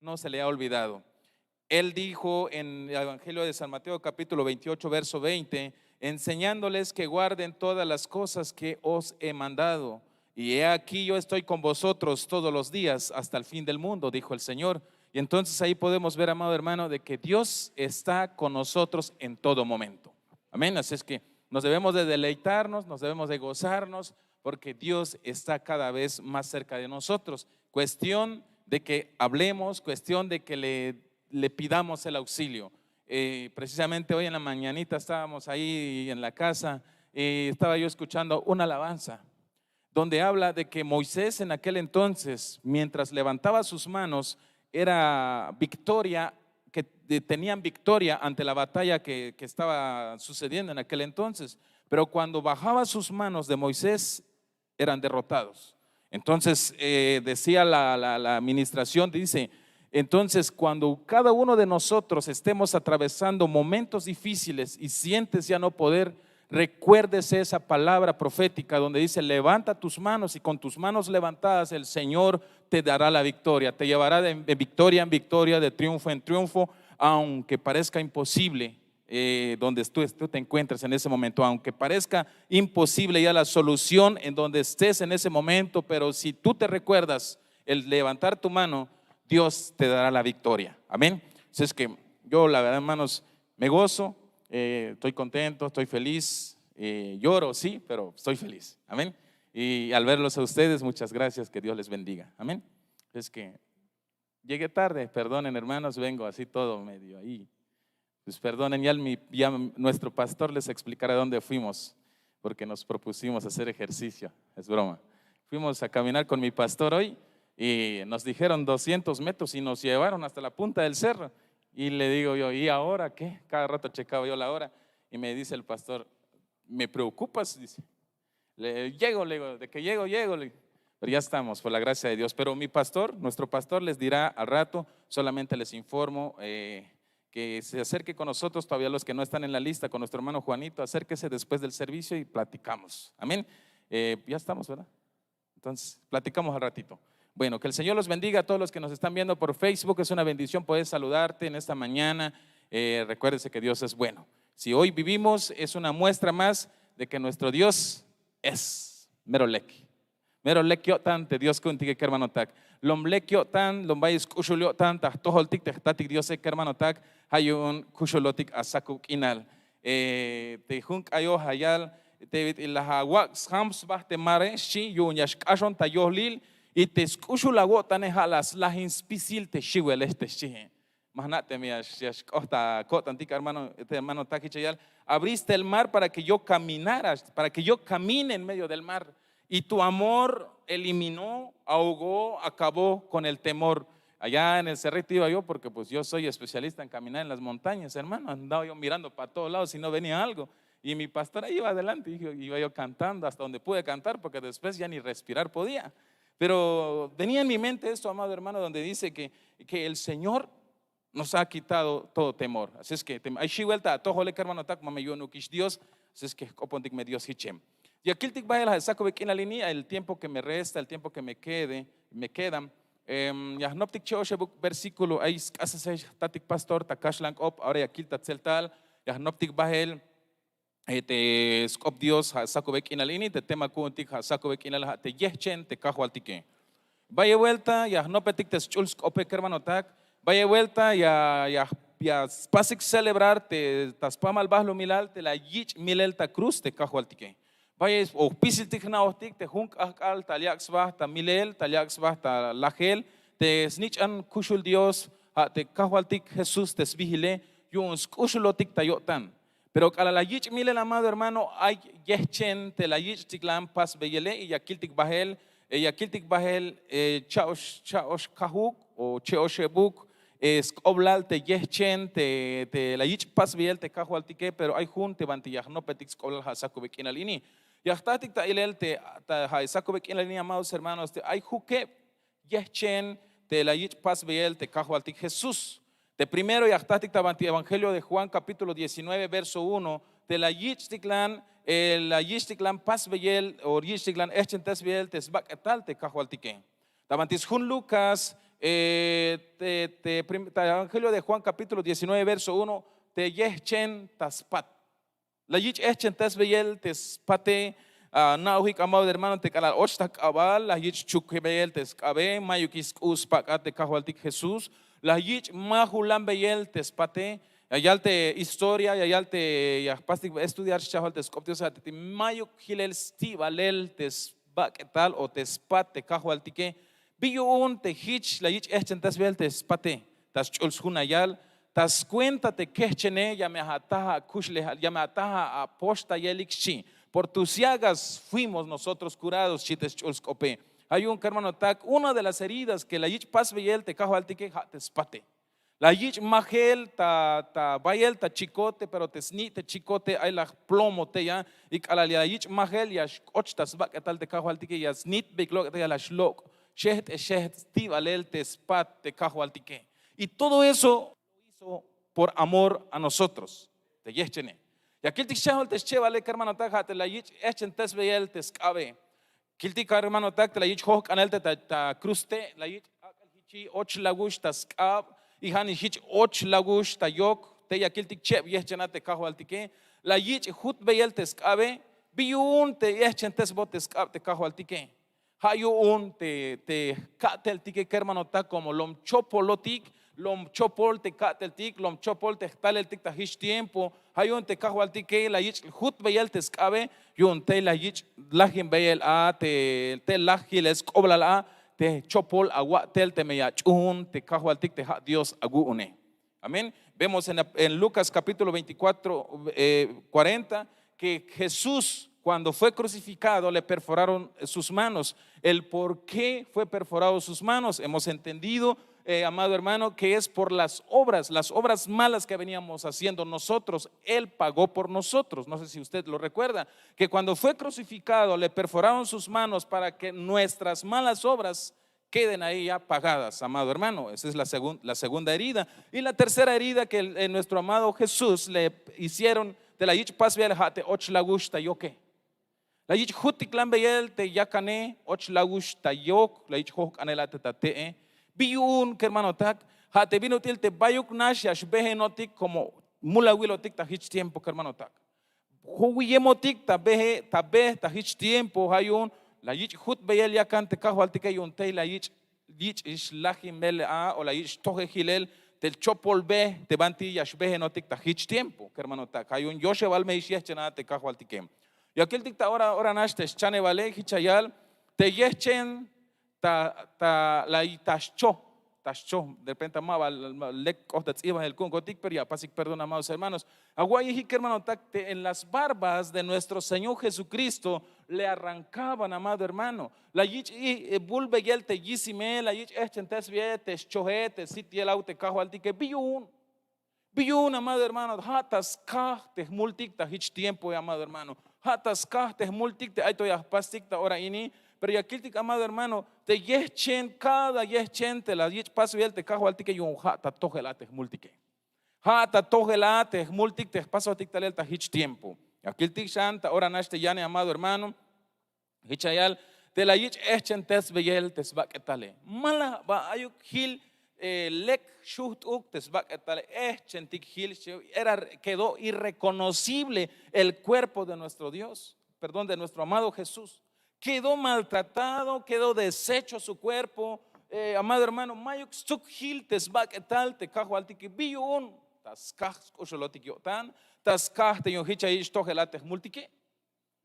no se le ha olvidado. Él dijo en el Evangelio de San Mateo capítulo 28 verso 20, enseñándoles que guarden todas las cosas que os he mandado. Y he aquí yo estoy con vosotros todos los días hasta el fin del mundo, dijo el Señor. Y entonces ahí podemos ver, amado hermano, de que Dios está con nosotros en todo momento. Amén. Así es que nos debemos de deleitarnos, nos debemos de gozarnos, porque Dios está cada vez más cerca de nosotros. Cuestión de que hablemos, cuestión de que le pidamos el auxilio. Precisamente hoy en la mañanita estábamos ahí en la casa y estaba yo escuchando una alabanza donde habla de que Moisés en aquel entonces, mientras levantaba sus manos, era victoria, que tenían victoria ante la batalla que estaba sucediendo en aquel entonces, pero cuando bajaba sus manos de Moisés, eran derrotados. Entonces decía la administración, dice, entonces cuando cada uno de nosotros estemos atravesando momentos difíciles y sientes ya no poder, recuérdese esa palabra profética donde dice, levanta tus manos y con tus manos levantadas el Señor te dará la victoria, te llevará de victoria en victoria, de triunfo en triunfo, aunque parezca imposible donde tú te encuentres en ese momento, aunque parezca imposible ya la solución en donde estés en ese momento, pero si tú te recuerdas el levantar tu mano, Dios te dará la victoria. Amén. Así es que yo la verdad, hermanos, me gozo. Estoy contento, estoy feliz, lloro, sí, pero estoy feliz, amén. Y al verlos a ustedes, muchas gracias, que Dios les bendiga, amén. Es que llegué tarde, perdonen hermanos, vengo así todo medio ahí. Pues perdonen, ya nuestro pastor les explicará dónde fuimos, porque nos propusimos hacer ejercicio, es broma. Fuimos a caminar con mi pastor hoy y nos dijeron 200 metros y nos llevaron hasta la punta del cerro. Y le digo yo, ¿y ahora qué? Cada rato checaba yo la hora y me dice el pastor, ¿me preocupas? Dice, le digo, de que llego, pero ya estamos, por la gracia de Dios. Pero mi pastor, nuestro pastor les dirá al rato, solamente les informo que se acerque con nosotros, todavía los que no están en la lista, con nuestro hermano Juanito, acérquese después del servicio y platicamos, amén. Ya estamos, ¿verdad? Entonces, platicamos al ratito. Bueno, que el Señor los bendiga a todos los que nos están viendo por Facebook. Es una bendición poder saludarte en esta mañana. Recuérdese que Dios es bueno. Si hoy vivimos, es una muestra más de que nuestro Dios es Meroleki. Meroleki tante Dios contigo que hermano tak. Lomleki tan, lombais kushulio tan, tahtoholtik tehtatik Dios que hermano tak, hayun kushulotik asakuk inal. Te junk ayo hayal, te la hawak hams bahte mare, shi yun yashkashon tayohlil. Y te escucho la gota nejalas las inspisil te shiwel este shihe. Mahnate mi costa antica hermano, este hermano taquichayal, abriste el mar para que yo caminara, para que yo camine en medio del mar. Y tu amor eliminó, ahogó, acabó con el temor. Allá en el cerrito iba yo porque pues yo soy especialista en caminar en las montañas, hermano. Andaba yo mirando para todos lados si no venía algo. Y mi pastora iba adelante, iba yo cantando hasta donde pude cantar porque después ya ni respirar podía. Pero venía en mi mente esto, amado hermano, donde dice que el Señor nos ha quitado todo temor. Así es que hay vuelta a todo le hermano tak mame yo no quish Dios, así es que opontic me Dios hichem. Y aquí el tic va el saco en la línea, el tiempo que me resta, el tiempo que me quedan. Ya no tic cheoshe versículo ahí hace tatic pastor takashlang op ahora ya kilta tal ya no tic va el te skop Dios saco en la línea te tema kuntik saco en la te yechen te cajo altike. Vaya vuelta ya no petic te chulsk ope hermano tak. Vaya vuelta ya pasik celebrar te taspama al bahlo milal te la yich milel ta cruz te cajo altike. Vaya o pisil tik na otik te hunk al taliax bah ta milel taliax bah ta lagel te snitch an kushul Dios te cajo altik Jesús te sbihile yun skushulotik tayotan. Pero a la yich milel amado hermano hay yechen te la yich tiklan pas beyele y yakiltik bahel chaosh kahuk o cheoshebuk oblal te yechen te la yich pas beyel te cajo altike pero hay jun te bantiyah no petix oblal hasako bekinalini yahtatik ta ilel te hasako bekinalini amados hermanos hay juke yechen te la yich pas beyel te cajo altik Jesús. De primero, Evangelio de Juan, capítulo 19, verso 1, de la Yichtiklan pas beyel, o Yichtiklan echen tes beyel, tes bak etal te cajo altike. Tabantis Jun Lucas, Evangelio de Juan capítulo 19 verso 1, te yechen taspat. La yich echen tasbeyel tespate, nauhik amado hermano te calal ochtak abal, la yich chukebeyel teskabe, mayukis uspakat te kahualtik Jesús, la yich mahulam beyel tespate, ayalte historia, ayalte ya pastik estudiar chahal teskoptios atiti mayuk hilel stivalel tesbaketal o tespat te kahualtike. Biyun te hich la yich echen tasbeyel tespate, tas chulshun ayal. Tas cuenta te quechene ya me ataja kushle ya me ataja aposta yelikchi. Por tus llagas fuimos nosotros curados, chites chulskope. Hay un hermano tak, una de las heridas que la yich pas beyel te cajo altike te spate. La yich magel ta bayel ta chicote, pero te sni te chicote hay la plomo te ya y la yich magel ya ochtas bak tal te cajo altike ya snit beklo te ya la shlok. Shehet stiv alel te spat te cajo altike. Y todo eso por amor a nosotros. Te yechene. Y aquel tichahol te chevale hermano tak te la yich echen tesbeyel te skabe. Kilti hermano tak te la yich hok anel te ta cruste la yich akal hichi och lagush ta skab y hani hich och lagush ta yok te ya kilti chev yechena te kaho altike la yich hut beyel te skabe biun te echen tesbot te skab te kaho altike. Hayun te katel tike hermano tak como lom chopolotik lom chopol te katel tik lom chopol te tal tik ta hish tiempo hayun te kahual tike la yich hut beyel te skabe yun te la yich lajin beyel a te lajil es kobla la te chopol agua tel te meyachun te kahual tik te Dios agune. Amén. Vemos en Lucas capítulo 24 40 que Jesús cuando fue crucificado le perforaron sus manos. El por qué fue perforado sus manos hemos entendido, amado hermano, que es por las obras malas que veníamos haciendo nosotros. Él pagó por nosotros. No sé si usted lo recuerda, que cuando fue crucificado le perforaron sus manos para que nuestras malas obras queden ahí ya pagadas, amado hermano. Esa es la segunda herida. Y la tercera herida que nuestro amado Jesús le hicieron de la yich pas hate och lagush ta yoke. La yich hutik lambeyel te yakane och lagush ta yok, la yich hok anelate ta te. Biun que hermano tak hate vinutil te bayuk nash yashbehe notik como mulawilotik ta hich tiempo que hermano tak. Huyemotik ta behe ta beh ta hich tiempo hayun la yich hut beyel yakan te kahualtike yun te la yich ish lajim mele a o la yich toje hilel tel chopol be te banti yashbehe notik ta hich tiempo que hermano tak hayun yoshe valme ish yechena te kahualtike. Y aquel dicta ahora nash te chane vale hichayal te yechen ta la tascho de repente amaba lek kohtats iba el kungotik pero ya pasik perdón amados hermanos aguayi hermano takte en las barbas de nuestro Señor Jesucristo le arrancaban, amado hermano. La yich bulbe yel te yisime la yich echen tesbie te chohe te sitiel aute kaho altike biyun amado hermano hatas kah te multik ta hich tiempo amado hermano hatas kah te multik te aito ya pastik ta ora ini. Pero ya kiltik amado hermano te yechen cada yechen te la yech paso y el te cajo altike yun hata togelate multike hata togelate multik te paso tik talel ta hich tiempo ya kiltik shanta ora nashte yane amado hermano hichayal te la yech echen tes beyel tes baketale mala ba ayuk hil lek shuht uk tes baketale echen tik hil quedó irreconocible el cuerpo de nuestro Dios, perdón, de nuestro amado Jesús. Quedó maltratado, quedó deshecho su cuerpo, amado hermano. Mayuk stuk hil tesbak etal te kajo altiki biyun taskah kusholotik yotan taskah te yohicha ish togelate multike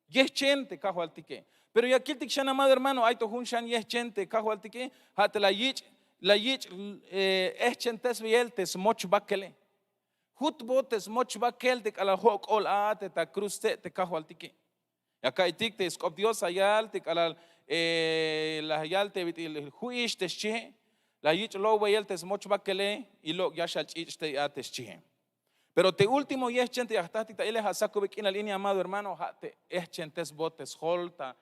yechen te kajo altike. Pero ya kiltik shan amado hermano hay to hun shan yechen te kajo altike hat la yich echen tesbiel tes moch bakele hutbot tes moch bakel te kala hok ol a te ta cruste te kajo altike. Acá itik te skop Dios ayal te kalal la ayal te el huish te che la yich lo bayel te smoch bakele y lo yashal ich te atesche. Pero te último yechen te hasta te ele hasako bekin la línea amado hermano te echen tes botes holta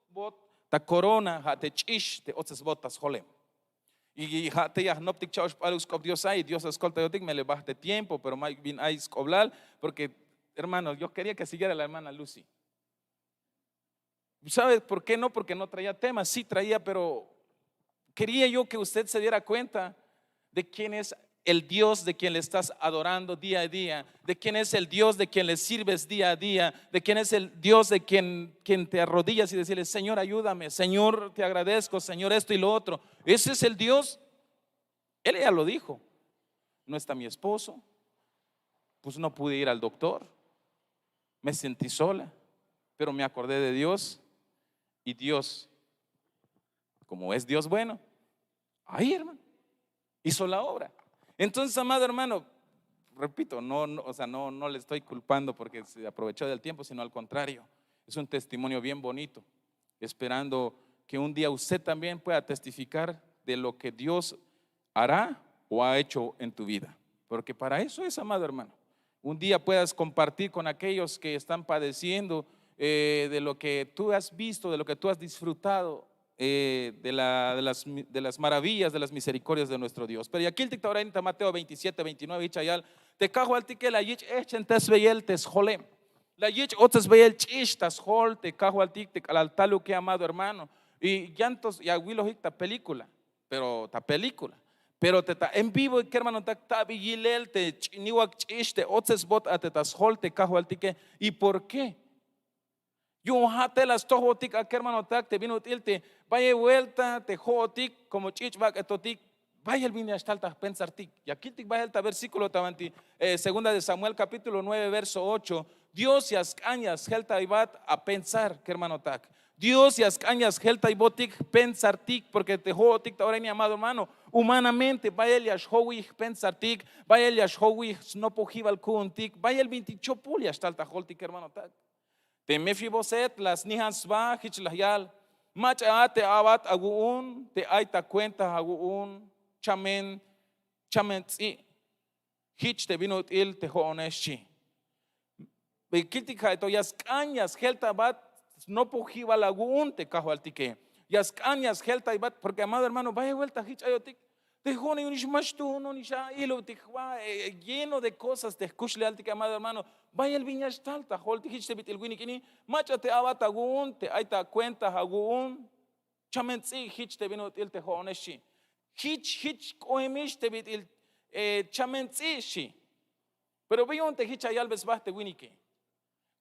bot ta corona te chish te otes botas holem. Y te ya noptik chaush palus skop Dios ay Dios escolta yotik me le baste tiempo pero más bien hay skoblar porque hermano yo quería que siguiera la hermana Lucy. ¿Sabes por qué no? Porque no traía tema, sí traía, pero Quería yo que usted se diera cuenta de quién es el Dios de quien le estás adorando día a día, de quién es el Dios de quien le sirves día a día, de quién es el Dios de quien te arrodillas y decirle: Señor, ayúdame, Señor, te agradezco, Señor, esto y lo otro. Ese es el Dios. Él ya lo dijo: no está mi esposo, pues no pude ir al doctor, me sentí sola, pero me acordé de Dios, y Dios, como es Dios bueno, ahí, hermano, hizo la obra. Entonces, amado hermano, repito, no le estoy culpando porque se aprovechó del tiempo, sino al contrario, es un testimonio bien bonito, esperando que un día usted también pueda testificar de lo que Dios hará o ha hecho en tu vida, porque para eso es, amado hermano. Un día puedas compartir con aquellos que están padeciendo de lo que tú has visto, de lo que tú has disfrutado, de las maravillas, de las misericordias de nuestro Dios. Pero y aquí el dictador en Mateo 27, 29, chayal, te cajo al tique la yich echen tes veyel tes jolem. La yich otes veyel chish tas hol, te cajo al tic, te al talu que, amado hermano. Y llantos, y aguilo ta película, pero ta película. Pero te ta en vivo, que hermano, ta vigilel, te chiniwak chish, te otes bot a te tas hol, te cajo al tique. ¿Y por qué? Yo hatelas tohotik a hermano tak te vino tilte vaya vuelta te jotik como chichbak etotik vaya el vine hasta pensar tik y aquí tik vaya el versículo tavanti segunda de Samuel capítulo 9 verso 8. Dios y ascañas helta ibat a pensar que hermano tak Dios y ascañas helta ibotik pensar tik porque te jotik ahora mi amado hermano humanamente vaya el yashhowi pensar tik vaya el yashhowi no pojival kun tik vaya el 28 puli hasta alta holtik hermano tak. Te Mefiboset las nihans va hich lahyal macha te abat aguun te aita cuenta aguun chamen tsi hich te vino il te honeshi bekiltika to yas cañas helta bat no pujiva lagun te cajo altique yas cañas helta bat porque amado hermano vaya vuelta hich ayotik te jone unish mashtu no nisha ilo te lleno de cosas te escuchle altique amado hermano. Vaya el viñas talta, holti hich te bitil winikini, macha te abata gun, te aita cuenta hagun, chamentsi hich te vino til te honeshi, hich koemish te bitil chamentsi shi. Pero veo un te hich ayal besbaste winiki.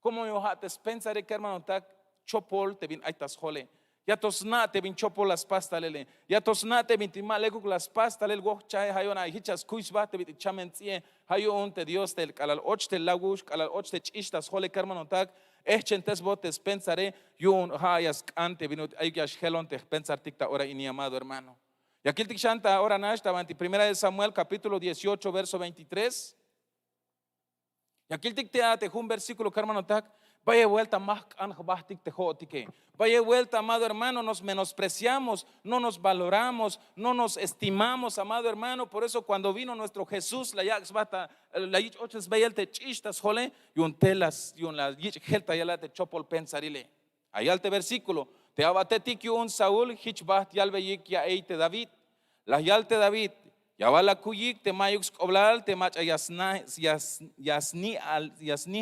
Como yo hates pensaré que hermano tak chopol te vin aitas hole. Ya tosna te vin chopol las pasta lele. Ya tosna te vin timalego las pasta lel go chai hayona hichas kuisba te vit chamentsi. Hayo unte Dios tel kalal och tel lagush kalal och te chistas hole kermano tak echentes botes pensaré yun hayas ante vinut aygash helon te pensar tikta ora ini amado hermano. Y aquí el tikshanta ahora nashta anti primera de Samuel capítulo 18 verso 23. Y aquí el tiktea te un versículo kermano tak vaya vuelta más anjbahtik te jotike. Vaya vuelta, amado hermano, nos menospreciamos, no nos valoramos, no nos estimamos, amado hermano. Por eso cuando vino nuestro Jesús, la yaxbata, la ich oches vayel te chistas jole, y un telas, y un la ich gelta yala te chopol pensarile. Ahí al te versículo, te abatetik y un Saúl, hichbaht yalveyik ya eite David, la yalte David. Ya va la kuyik te mayux oblal te mach yasni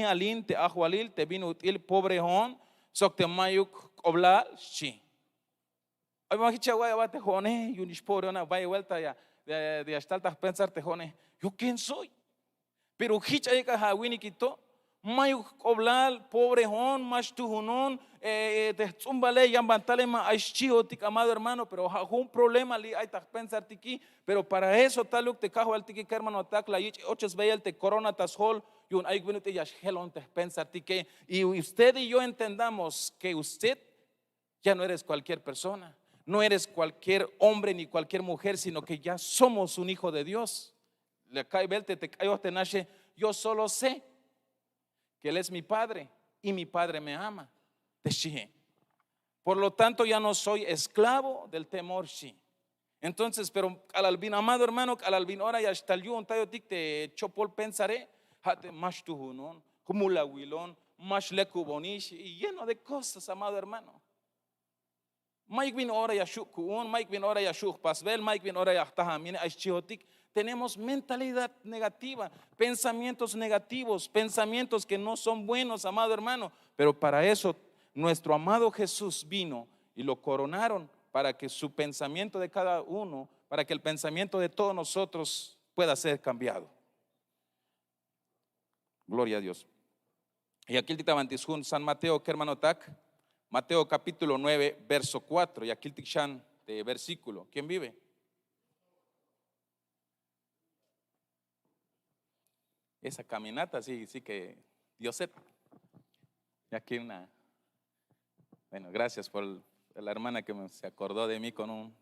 alin te ahualil te vino util pobre hon sok te mayuk oblal chi. Ay mahicha guay abate jone yunish pobre ona vaya vuelta ya de hasta pensar te jone yo quién soy. Pero hicha eka hawini quito mayuk oblal pobre hon mach tu hunon te zumbale yambantale ma aishiotik amado hermano, pero un problema li hay tak pensar tiki, pero para eso taluk te cajo al tiki hermano tak la ich oches veyel te corona tashol y un ay te yash helon te pensar tiki y usted y yo entendamos que usted ya no eres cualquier persona, no eres cualquier hombre ni cualquier mujer, sino que ya somos un hijo de Dios. Le cae velte te cayo te nashe, yo solo sé que Él es mi Padre y mi Padre me ama. Por lo tanto ya no soy esclavo del temor. Entonces, pero al albino, amado hermano, al albino ahora ya está el yun tayo tic te chopol pensaré hate mash tuhunon humula wilon mash lekubonish y lleno de cosas, amado hermano. Mike vin ahora ya shukun, Mike vin ahora ya shuk pasbel, Mike vin ahora ya tahamine aishiotic. Tenemos mentalidad negativa, pensamientos negativos, pensamientos que no son buenos, amado hermano. Pero para eso nuestro amado Jesús vino y lo coronaron para que su pensamiento de cada uno, para que el pensamiento de todos nosotros pueda ser cambiado. Gloria a Dios. Y aquí el titamantisjun San Mateo, que hermano tac, Mateo capítulo 9, verso 4, y aquí el tikshan de versículo. ¿Quién vive? Esa caminata, sí que Dios sepa. Y aquí bueno, gracias por la hermana que se acordó de mí con un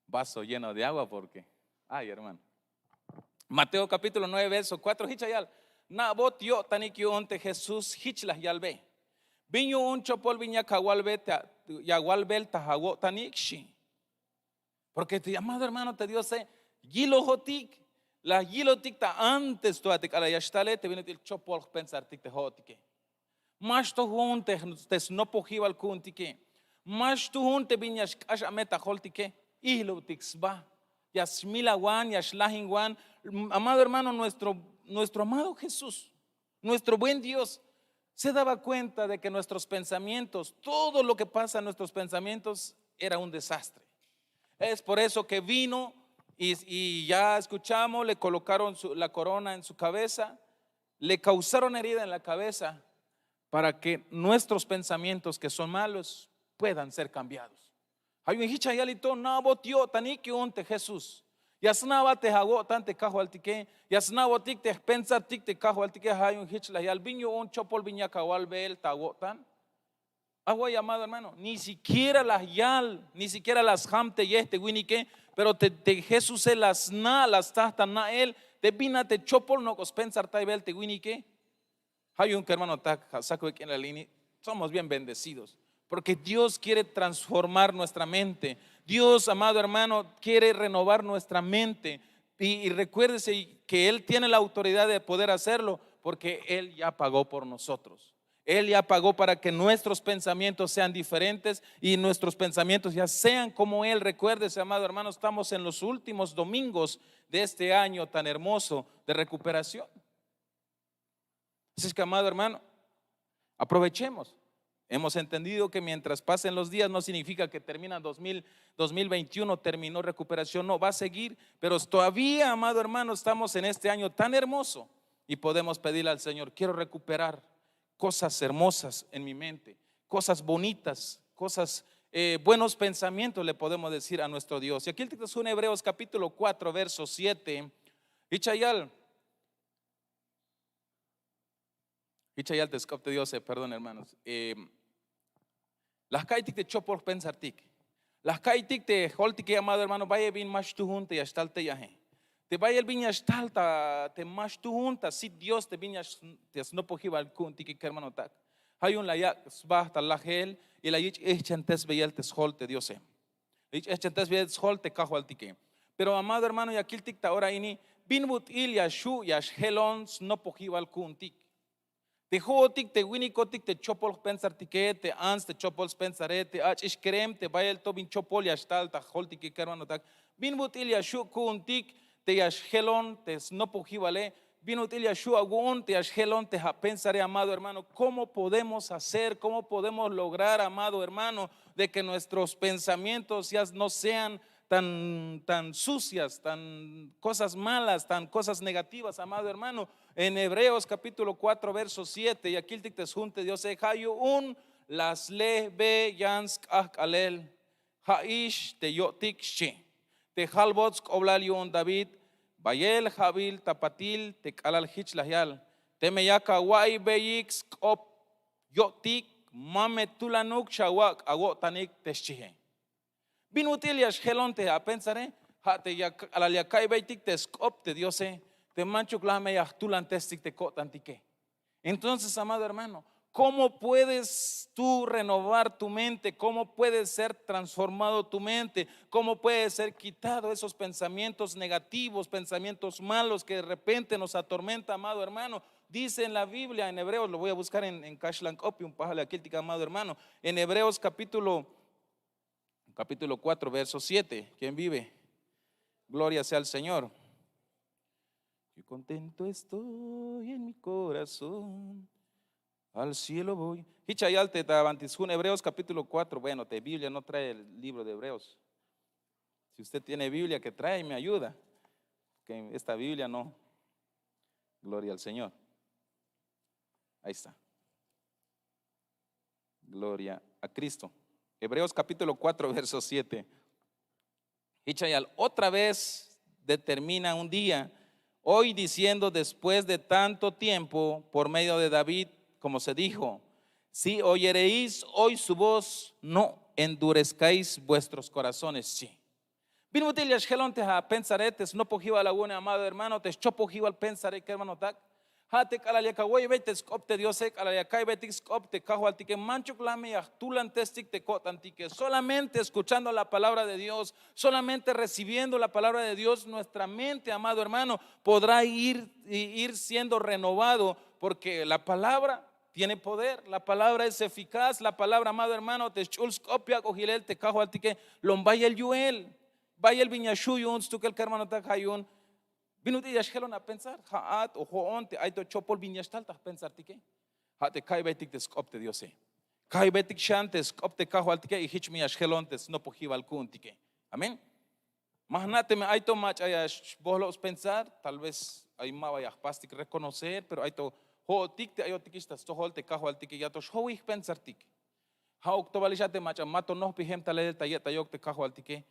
vaso lleno de agua, porque, ay hermano. Mateo capítulo 9, verso 4, hichayal. Na bot yo tanikyo onte Jesús hichlas yalbe. Viño un chopol viña kawalbe yagualbel tahago tanikshi. Porque tu amado hermano te dio se gilojotik, la gilotik ta antes tu atik ala yashtale te viene el chopol pensar tik te hotike. Mas tu hun te snopojival kuntike. Mas tu hun te viñas kasha meta holtike. Ihlo tiksba. Yasmilawan, Yashlahinwan. Amado hermano, nuestro amado Jesús, nuestro buen Dios, se daba cuenta de que nuestros pensamientos, todo lo que pasa en nuestros pensamientos era un desastre. Es por eso que vino y ya escuchamos, le colocaron la corona en su cabeza, le causaron herida en la cabeza para que nuestros pensamientos que son malos puedan ser cambiados. Hay un hichayalito nabo tío taniki unte Jesús. Yasnaba te hago tante cajo altike. Yasnaba tik te pensa tik te cajo altike. Hay un hichayal viño un chopol viña kawal bel tago tan. Agua llamado hermano. Ni siquiera las yal, ni siquiera las hamte y este winike. Pero te Jesús se las tahta na él. Te vina te chopol no cos pensar taibel te winike. Hay un que hermano saco aquí en la línea. Somos bien bendecidos. Porque Dios quiere transformar nuestra mente. Dios, amado hermano, quiere renovar nuestra mente. Y recuérdese que Él tiene la autoridad de poder hacerlo porque Él ya pagó por nosotros. Él ya pagó para que nuestros pensamientos sean diferentes y nuestros pensamientos ya sean como Él. Recuérdese, amado hermano, estamos en los últimos domingos de este año tan hermoso de recuperación. Así es que, amado hermano, aprovechemos. Hemos entendido que mientras pasen los días no significa que termina 2021, terminó recuperación, no, va a seguir, pero todavía, amado hermano, estamos en este año tan hermoso y podemos pedirle al Señor, quiero recuperar cosas hermosas en mi mente, cosas bonitas, cosas, buenos pensamientos le podemos decir a nuestro Dios. Y aquí el texto es un Hebreos capítulo 4, verso 7, Ichayal te escopte Dios, perdón hermanos. Las kaitik te chopor pensartik. Las kaitik te holtik, amado hermano, vaya bien más tu junta y hasta ya. Te vaya el viña hasta te más tu junta, si Dios te viña te no pojiva al kuntik que hermano tak. Hay un layak basta la gel y la ich echentes beyel te holte Dios. Ich echentes beyel holte cajo al tique. Pero amado hermano, y aquí el tic ahora ini binbut il ya shu ya helons no pojiva al kuntik. Te hotik te winikotik te chopol pensar tike te ans te chopol pensare te ach iskrem te bayel to bin chopol ya stal ta holtik ke hermano tak bin butil ya shu kuntik te ya helon te snopo hivale bin util ya shu agun te ya helon te pensare, amado hermano, cómo podemos hacer, cómo podemos lograr, amado hermano, de que nuestros pensamientos ya no sean tan sucias, tan cosas malas, tan cosas negativas, amado hermano. En Hebreos capítulo 4 verso 7, y aquí el tictes junte Dios hayu un las le be yansk alel haish te yotik she te halbots oblal yun David bayel habil tapatil te kalal hich lahyal te meyaka wai beyix op yotik mame tulanuk shawak ago tanik teschihe. Binutil ya gelonte a pensare, ha te ya alalia kai baitik te skop te Diose, te mancho clame ya tulantestik te cotantique. Entonces, amado hermano, ¿cómo puedes tú renovar tu mente? ¿Cómo puede ser transformado tu mente? ¿Cómo puede ser quitado esos pensamientos negativos, pensamientos malos que de repente nos atormenta, amado hermano? Dice en la Biblia, en Hebreos, lo voy a buscar en Kashlank Opium, pájale aquí, amado hermano, en Hebreos capítulo 4, verso 7. ¿Quién vive? Gloria sea al Señor. Qué contento estoy en mi corazón. al cielo voy. Hichayal te tabantisjun, Hebreos capítulo 4. Bueno, te Biblia no trae el libro de Hebreos. Si usted tiene Biblia que trae, me ayuda. Que esta Biblia no. Gloria al Señor. Ahí está. Gloria a Cristo. Hebreos capítulo 4, verso 7. Hichayal otra vez determina un día, hoy diciendo después de tanto tiempo, por medio de David, como se dijo, si oyereis hoy su voz, no endurezcáis vuestros corazones. Sí. Binutil yashkelon te ha pensaretes, no pojiva la buena amado hermano, te chopojiva al pensare que hermano tak. Hate kalaliaka wey betes opte diosek kalaliakai betix opte kajo altique mancho clame actulantestic te cotantique. Solamente escuchando la palabra de Dios, solamente recibiendo la palabra de Dios, nuestra mente, amado hermano, podrá ir siendo renovado, porque la palabra tiene poder, la palabra es eficaz, la palabra, amado hermano, te chulskopia cogilel te kajo altique lombay el yuel, vaya el viñashuyun, stukel hermano takayun. Binuti yashkelon a pensar, haat o hoonte, hay to chopol viñastal ta pensar tike. Hate kai betik te skopte Diose. Kai betik shante skopte kajo altike y hich mi yashkelon te no pojival kun tike. Amén. Mahnate me hay to mach ayash bolos pensar, tal vez hay ma vaya pastik reconocer, pero hay to ho tikte ayo tikistas to holte kajo altike ya to showi pensar tike. Ha octobalishate mach mato no pihem talel tayeta yok te kajo altike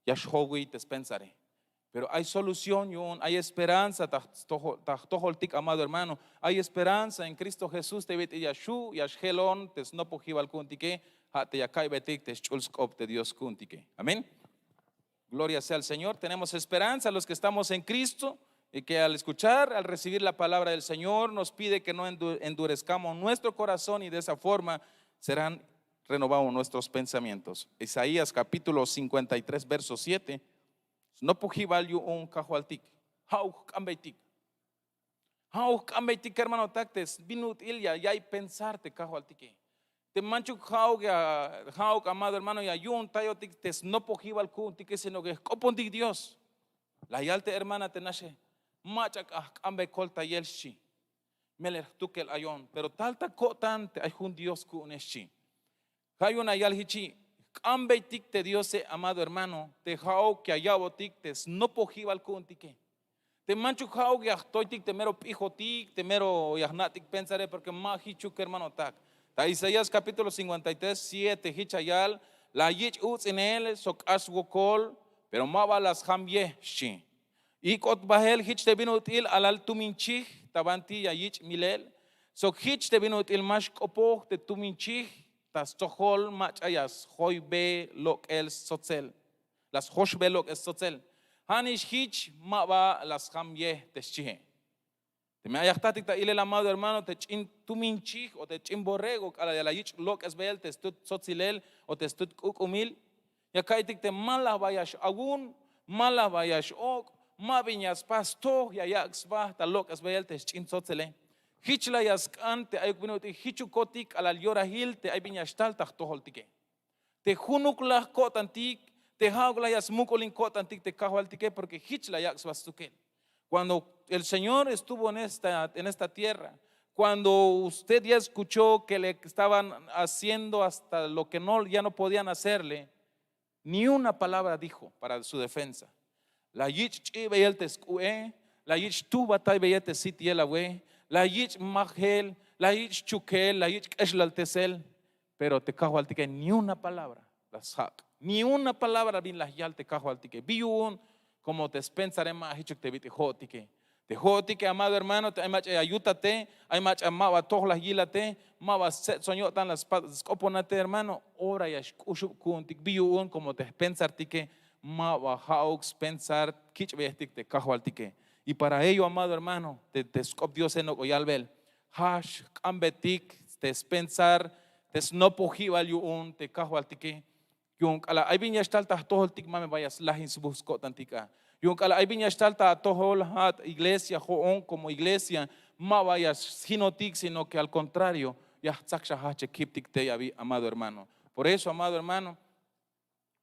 ya showi te pensare. Pero hay solución, hay esperanza, amado hermano. Hay esperanza en Cristo Jesús. Te vete yashu, yashkelon, te snopo jival kuntike, te yakai betik, te chulskop de Dios kuntike. Amén. Gloria sea al Señor. Tenemos esperanza los que estamos en Cristo y que al escuchar, al recibir la palabra del Señor, nos pide que no endurezcamos nuestro corazón y de esa forma serán renovados nuestros pensamientos. Isaías capítulo 53, verso 7. No pujival yu un kahualtik. Hau kambeitik. Hau kambeitik hermano taktes. Binut ilya ya y pensarte kahualtike. Te manchu hau amado hermano ya yun tayotik tes no pujival kuntike sino que copondik Dios. La yalte hermana tenache. Machak kambe kolta yelshi. Meler tukel ayon. Pero talta kotante hay un Dios kuneshi. Hayuna yal hichi. Ambeitik te Dios, amado hermano, te jao que allá botik te no pojival kuntike. Te manchu jao que achtoitik te mero pijotik, te mero yahnatik pensaré porque más hichuk hermano tak. Ta Isaías capítulo 53, 7, hichayal, la yich uts en él, sok aswokol, pero maba las hambye shi. Y kot bahel hich te vinutil alal tuminchich, tabanti ya yich milel, sok hich te vinutil mash kopo te tuminchich. Tas tohol machayas hoy be lok el sotzel las hosh be lok el sotzel hanish hich maba las hamye teschihe te me ayahtatik ta ile el amado hermano te chin tuminchi o te chin borrego ala de la hich lok es bel te stut sotzilel o te stut kukumil ya kaitik te mala vayash agun mala vayash ok ma viñas pasto ya yaxba ta lok es bel te chin sotzele Hichla yaskante ay kunuti hichukotik alal yora hilte ay biñastal tahtoholtike. Te junukla kotantik, te haugla yasmukolin kotantik te kahualtike porque hichla yakswastukel. Cuando el Señor estuvo en esta tierra, cuando usted ya escuchó que le estaban haciendo hasta lo que ya no podían hacerle, ni una palabra dijo para su defensa. La yich chibeyelte skue, la yich tu batay beyete sitielawe. La yich magel, la yich chukel, la yich eslaltesel, pero te cajo al tique ni una palabra, ni una palabra bin las yal te cajo al tique. Biun como te pensaré más hicho te vite jotique. Te jotique, amado hermano, te hay mach ayútate, hay mach amaba todas las yilate, maba soñó tan las coponate hermano, ora ya ushup kuntik biun como te pensar tique, maba haux pensar kich vestik te cajo al tique. Y para ello, amado hermano, te scop Dios en oyalbel. Hash, ambetik, te pensar, te snopojival yun, te cajo altike. Yung kala ay binya stalta tohol tik mame vayas lahin subusco tantica. Yung kala ay binya stalta tohol hat iglesia hoon como iglesia ma vayas hinotik, sino que al contrario, ya tsaksha hache kiptik te yavi, amado hermano. Por eso, amado hermano,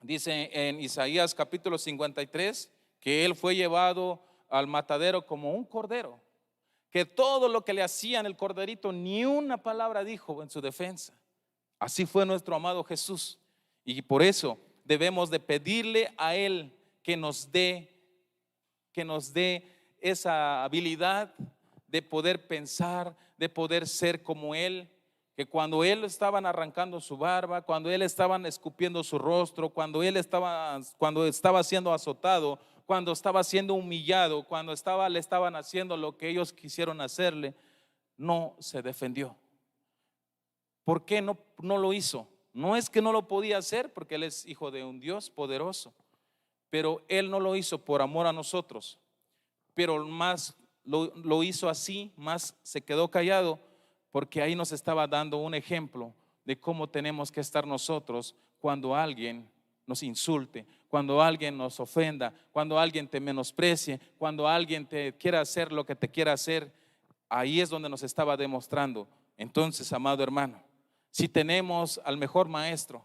dice en Isaías capítulo 53 que él fue llevado al matadero como un cordero, que todo lo que le hacían el corderito, ni una palabra dijo en su defensa. Así fue nuestro amado Jesús. Y por eso debemos de pedirle a Él que nos dé esa habilidad de poder pensar, de poder ser como Él. Que cuando Él estaban arrancando su barba, cuando Él estaban escupiendo su rostro, cuando estaba siendo azotado, cuando estaba siendo humillado, cuando le estaban haciendo lo que ellos quisieron hacerle, no se defendió. ¿Por qué no lo hizo? No es que no lo podía hacer, porque Él es hijo de un Dios poderoso, pero Él no lo hizo por amor a nosotros, pero más lo hizo así, más se quedó callado, porque ahí nos estaba dando un ejemplo de cómo tenemos que estar nosotros cuando alguien nos insulte, cuando alguien nos ofenda, cuando alguien te menosprecie, cuando alguien te quiera hacer lo que te quiera hacer. Ahí es donde nos estaba demostrando. Entonces, amado hermano, si tenemos al mejor maestro,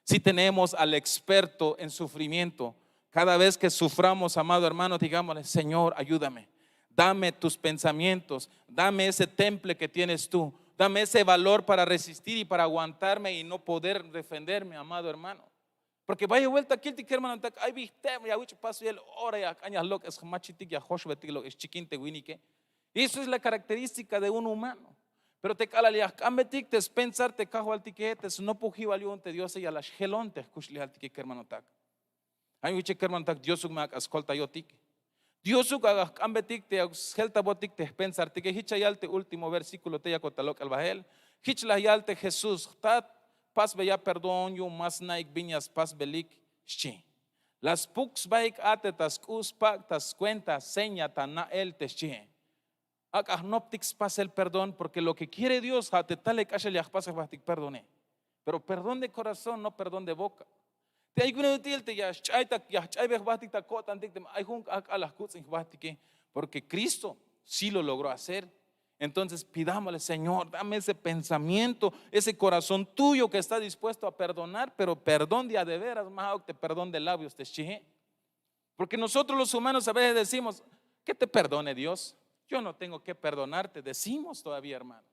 si tenemos al experto en sufrimiento, cada vez que suframos, amado hermano, digámosle: Señor, ayúdame, dame tus pensamientos, dame ese temple que tienes tú, dame ese valor para resistir y para aguantarme y no poder defenderme, amado hermano. Porque vaya vuelta aquí, hermano, hay viste, ya huicho paso y el hora ya cañas lo que es machitic ya joshbetic lo es chiquinte winike. Y eso es la característica de un humano. Pero te cala lias cambetic te pensar te cajo al tiquetes no puji valió ante Dios y a las gelonte cushli al tiquet hermano tak. Hay un hermano tak Dios mak ascolta yo tic. Dios aga cambetic te gelta botic te pensar te que hicha yalte último versículo te ya cotalok al bajel. Hichla yalte Jesús tat pas veya perdón yo mas naik viñas pas belik chi. Las pux baik ate tas kus pak tas cuenta seña tan na el te chi. Agnoptics pasa el perdón, porque lo que quiere Dios, perdone. Pero perdón de corazón, no perdón de boca. Porque Cristo sí lo logró hacer. Entonces pidámosle: Señor, dame ese pensamiento, ese corazón tuyo que está dispuesto a perdonar, pero perdón de a de veras, más que perdón de labios te chije. Porque nosotros los humanos a veces decimos: que te perdone Dios. Yo no tengo que perdonarte, decimos todavía, hermano.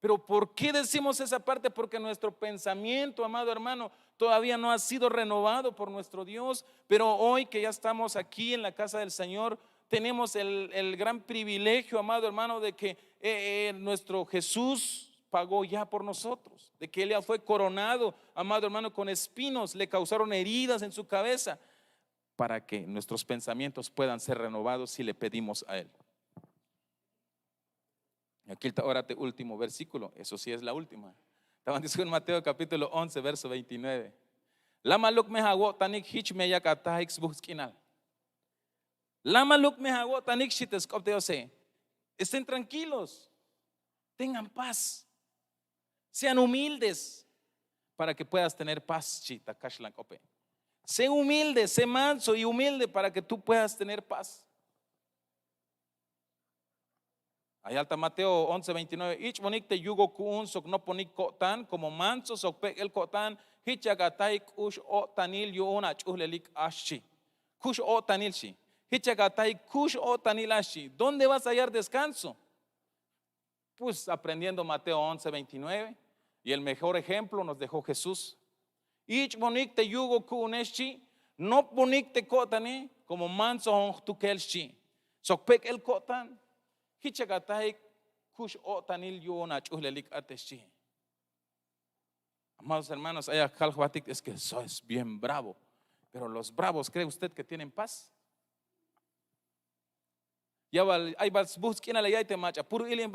Pero ¿por qué decimos esa parte? Porque nuestro pensamiento, amado hermano, todavía no ha sido renovado por nuestro Dios. Pero hoy que ya estamos aquí en la casa del Señor, tenemos el gran privilegio, amado hermano, de que nuestro Jesús pagó ya por nosotros, de que Él ya fue coronado, amado hermano, con espinos, le causaron heridas en su cabeza, para que nuestros pensamientos puedan ser renovados si le pedimos a Él. Aquí está ahora el último versículo, eso sí es la última. Estaban diciendo en Mateo capítulo 11, verso 29. Lama luk me hago tanik hich me yakata exbuskinal. Lama luk me hago tanik shites kopteose. Estén tranquilos, tengan paz, sean humildes para que puedas tener paz. Chita kashlan ope. Sé humilde, sé manso y humilde para que tú puedas tener paz. Allá está Mateo 11, 29. Ich monik te yugo kun sok no ponik kotan como manso sok pe el kotan hichagatai kush o tanil yu una chuhlelik ashi. Kush o tanil shi. Hichagatai kush o tanil ashi. ¿Dónde vas a hallar descanso? Pues aprendiendo Mateo 11, 29. Y el mejor ejemplo nos dejó Jesús. Ich monik te yugo kun eshi no ponik te kotane como manso on tu kelshi. Sok pe el kotan. Amados hermanos, es que sois bien bravo, pero los bravos, ¿cree usted que tienen paz? Ya hay busquen a la yaite macha, puro ilien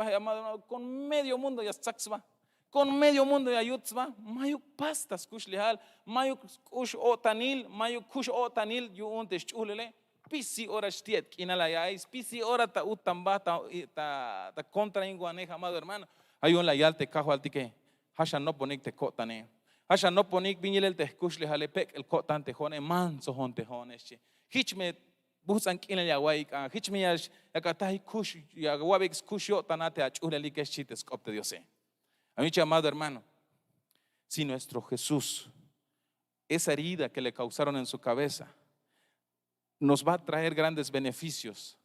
con medio mundo ya saxva, con medio mundo ya yutzva, mayo pastas kushlihal, mayo kush o tanil, mayo kush o tanil yu untes chulele. Pisi ora stiet kinala yais, pisi ora ta utamba ta contra inguaneja, amado hermano. Hay un layalte cajo altique, hasha no ponik te kotane, hasha no ponik viñel te kushle halepek el kotante jone manso honte honesche. Hichme busan kinala yawaika, hichme yash yakatai kush yagawabix kushyo tanate achulelike chites copte diose. A mi amado hermano, si nuestro Jesús, esa herida que le causaron en su cabeza, nos va a traer grandes beneficios,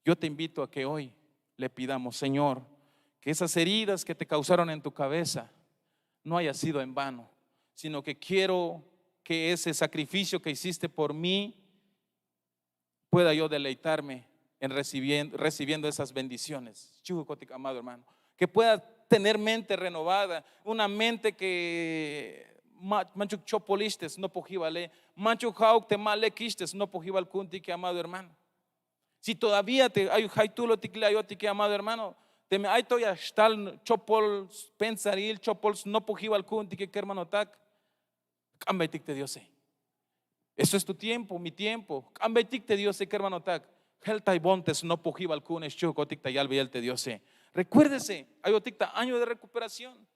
yo te invito a que hoy le pidamos: Señor, que esas heridas que te causaron en tu cabeza no haya sido en vano, sino que quiero que ese sacrificio que hiciste por mí pueda yo deleitarme en recibiendo esas bendiciones. Chujucotic, amado hermano, que pueda tener mente renovada, una mente que manchuk chopolistes no pojibale, manchuk hauk te malequistes no pojibal kunti, que amado hermano. Si todavía te hay haitulo ticlayoti, que amado hermano, te me hay toya tal chopol pensaril chopols no pojibal kunti, que hermano tak cambetic te Dios. Eso es tu tiempo, mi tiempo. Cambetic te Dios, que hermano tak. Helta y bontes no pojibal kunes chucotic te yalviel te Dios. Recuérdese, hay oticta año de recuperación.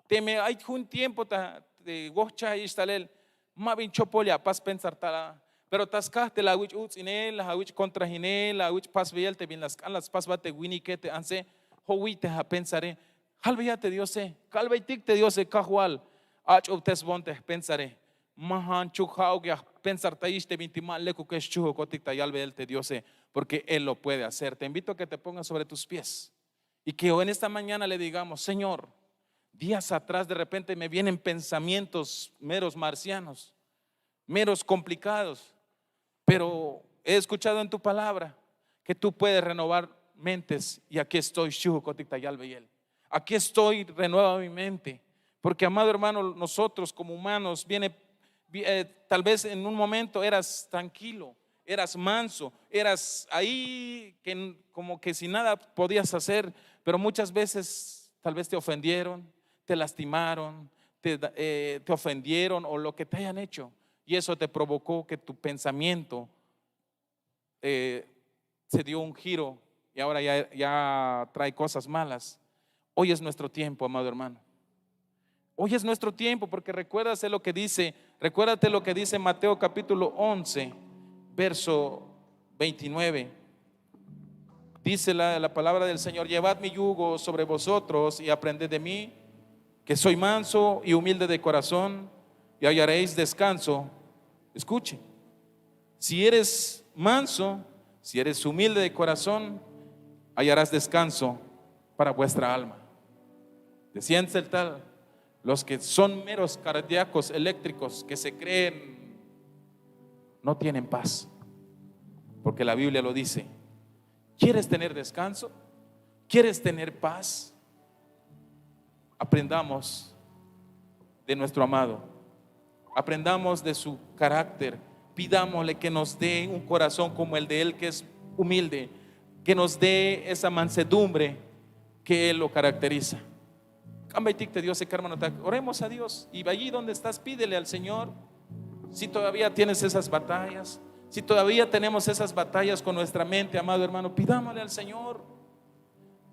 Teme hay un tiempo de gocha y estalel, mavin chopolia pas pensar tala, pero tascaste la wich uts inel, la wich contra inel, la wich pas viel te bien las pas bate wini que te anse, howi te ha pensaré, halviate Dios, calveitic te Dios, cajual, ach utes bonte pensaré, mahan chujao que pensar taiste vintimal leco que es chujo coticta y alvel te Dios, porque Él lo puede hacer. Te invito a que te pongas sobre tus pies y que hoy en esta mañana le digamos: Señor, días atrás de repente me vienen pensamientos meros marcianos, meros complicados, pero he escuchado en tu palabra que tú puedes renovar mentes, y aquí estoy, aquí estoy, renueva mi mente, porque amado hermano, nosotros como humanos tal vez en un momento eras tranquilo, eras manso, eras ahí que como que sin nada podías hacer, pero muchas veces tal vez te ofendieron, te lastimaron, te ofendieron o lo que te hayan hecho, y eso te provocó que tu pensamiento se dio un giro y ahora ya trae cosas malas. Hoy es nuestro tiempo, amado hermano. Hoy es nuestro tiempo, porque recuérdate lo que dice Mateo capítulo 11 verso 29. Dice la palabra del Señor: llevad mi yugo sobre vosotros y aprended de mí, que soy manso y humilde de corazón, y hallaréis descanso. Escuche, si eres manso, si eres humilde de corazón, hallarás descanso para vuestra alma. Decían el tal: los que son meros cardíacos eléctricos, que se creen, no tienen paz, porque la Biblia lo dice. ¿Quieres tener descanso? ¿Quieres tener paz? Aprendamos de nuestro amado, aprendamos de su carácter, pidámosle que nos dé un corazón como el de Él, que es humilde, que nos dé esa mansedumbre que Él lo caracteriza. Dios, hermano, oremos a Dios, y allí donde estás, pídele al Señor. Si todavía tienes esas batallas, si todavía tenemos esas batallas con nuestra mente, amado hermano, pidámosle al Señor.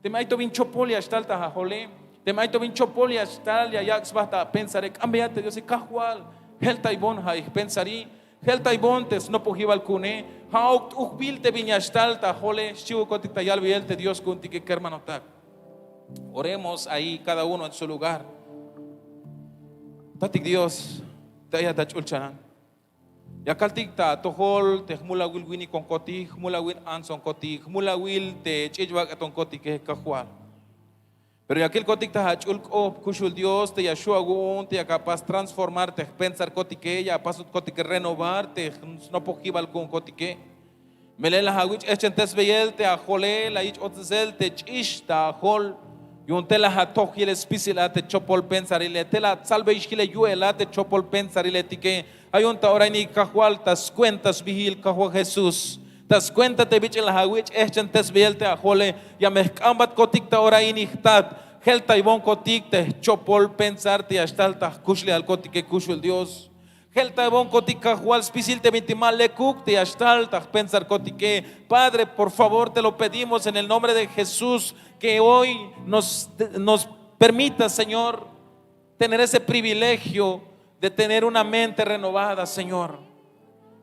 Te maito vincho polia stalta jajole, te maito vincho polia stal ya yax basta pensaré, cambiate Dios, y cajual helta y bon hay pensarí, helta y bontes no pojibal cune, hauk ukbilte viña stalta jole, shiu kotita yalvielte Dios kunti que hermano tak. Oremos ahí cada uno en su lugar. Tatik Dios, te haya tachulchanan. Ya kaltikta tohol te mula wil wini con koti, mula wil anson koti, mula wil te chijwak aton koti que cajual. Pero ya aquel kotikta hachul kushul Dios te yashua gun te capaz transformarte, pensar koti que ya pasut koti que renovarte, no pojibal con koti que. Melela hawich echentes beyel te ajole la ich otzel te chishta hol. Yuntela hatohil especial te chopol pensarile tela salve ishile yuela te chopol pensarile tike ayunta ora ni cajual tas cuentas vigil cajua Jesús tas cuenta te bichel hawich echentes beyel te ajole ya mezcambat kotikta ora inihtat helta ibon kotikte chopol pensarte hasta kushle al kotike kushul Dios helta ibon kotika jual spisil te vintimal le kukte hasta pensar kotike. Padre, por favor te lo pedimos en el nombre de Jesús, que hoy nos permita, Señor, tener ese privilegio de tener una mente renovada, Señor.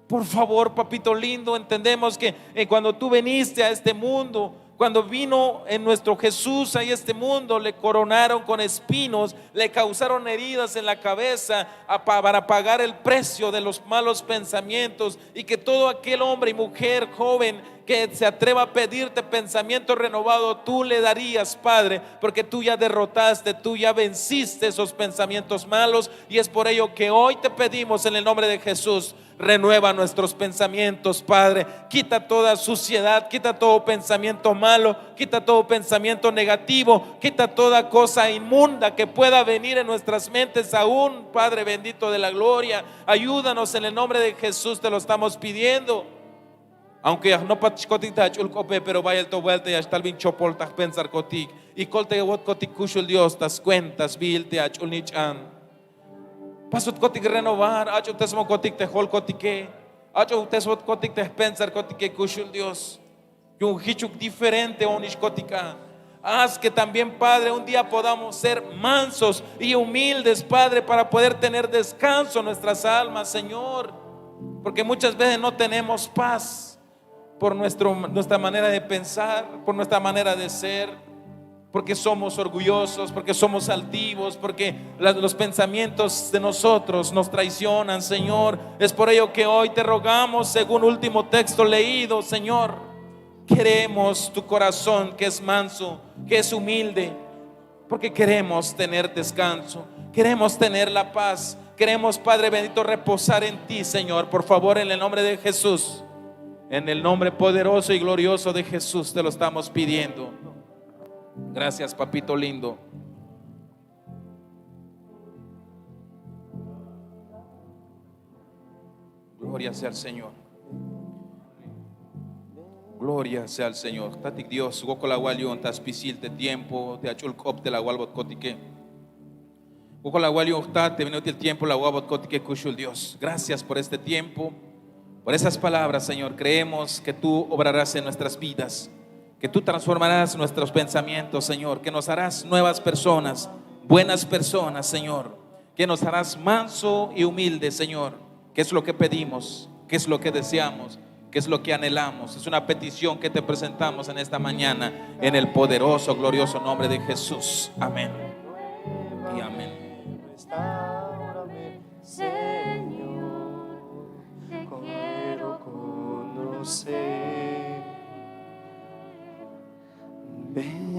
Por favor, papito lindo, entendemos que cuando tú viniste a este mundo, cuando vino en nuestro Jesús a este mundo, le coronaron con espinos, le causaron heridas en la cabeza para pagar el precio de los malos pensamientos, y que todo aquel hombre y mujer joven que se atreva a pedirte pensamiento renovado, tú le darías, Padre, porque tú ya derrotaste, tú ya venciste esos pensamientos malos, y es por ello que hoy te pedimos en el nombre de Jesús: renueva nuestros pensamientos, Padre. Quita toda suciedad, quita todo pensamiento malo, quita todo pensamiento negativo, quita toda cosa inmunda que pueda venir en nuestras mentes aún, Padre bendito de la gloria. Ayúdanos en el nombre de Jesús, te lo estamos pidiendo. Aunque no patchkotik ta chulkope, pero vaya el to vuelta y hasta el bin chopol ta pensar kotik y colte wot kotik kushul Dios tas cuentas bilte a chulnichan. Pasut kotik renovar, acho tesmo kotik te hol kotike, acho tesmo kotik te pensar kotike kushul Dios. Y un hichuk diferente onish kotika. Haz que también, Padre, un día podamos ser mansos y humildes, Padre, para poder tener descanso en nuestras almas, Señor. Porque muchas veces no tenemos paz por nuestra manera de pensar, por nuestra manera de ser, porque somos orgullosos, porque somos altivos, porque los pensamientos de nosotros nos traicionan, Señor. Es por ello que hoy te rogamos, según último texto leído, Señor, queremos tu corazón que es manso, que es humilde, porque queremos tener descanso, queremos tener la paz, queremos, Padre bendito, reposar en ti, Señor. Por favor, en el nombre de Jesús, en el nombre poderoso y glorioso de Jesús, te lo estamos pidiendo. Gracias, papito lindo. Gloria sea al Señor. Gloria sea al Señor. Tatik Dios, gokola walion taspisil te tiempo, te achul kop te la walbot kotike. Gokola walion te vino el tiempo la walbot kotike kushul Dios. Gracias por este tiempo, por esas palabras, Señor. Creemos que tú obrarás en nuestras vidas, que tú transformarás nuestros pensamientos, Señor, que nos harás nuevas personas, buenas personas, Señor, que nos harás manso y humilde, Señor. ¿Qué es lo que pedimos? ¿Qué es lo que deseamos? ¿Qué es lo que anhelamos? Es una petición que te presentamos en esta mañana, en el poderoso, glorioso nombre de Jesús. Amén y amén. Restáurame, Señor, te quiero conocer. Ven